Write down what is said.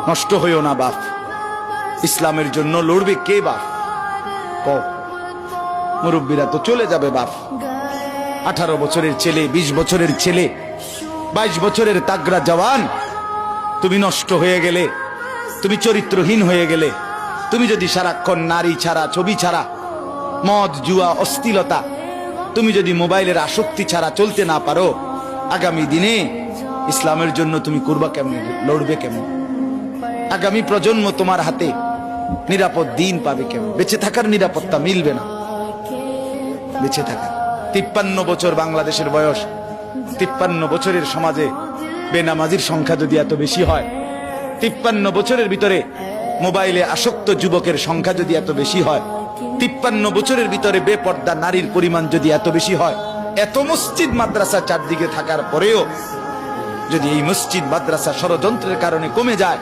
নষ্ট হইও না বাপ। ইসলামের জন্য লড়বে কে বাপ? মুরব্বীরা তো চলে যাবে বাপ। 18 বছরের ছেলে, 20 বছরের ছেলে, 22 বছরের তাগড়া জওয়ান, তুমি নষ্ট হয়ে গেলে, তুমি চরিত্রহীন হয়ে গেলে, তুমি যদি সারাক্ষণ নারী ছাড়া, ছবি ছাড়া, মদ জুয়া অশ্লীলতা, তুমি যদি মোবাইলের আসক্তি ছাড়া চলতে না পারো, আগামী দিনে ইসলামের জন্য তুমি করবা কেমনে, লড়বে কেমন? আগামী প্রজন্ম তোমার হাতে নিরাপদ দিন পাবে কেমন? বেঁচে থাকার নিরাপত্তা মিলবে না। বেঁচে থাকা 53 বছর বাংলাদেশের বয়স, 53 বছরের সমাজে বেনামাজির সংখ্যা যদি এত বেশি হয়, 53 বছরের ভিতরে মোবাইলে আসক্ত যুবকের সংখ্যা যদি এত বেশি হয়, 53 বছরের ভিতরে বেপর্দা নারীর পরিমাণ যদি এত বেশি হয়, এত মসজিদ মাদ্রাসা চারদিকে থাকার পরেও যদি এই মসজিদ মাদ্রাসা ষড়যন্ত্রের কারণে কমে যায়,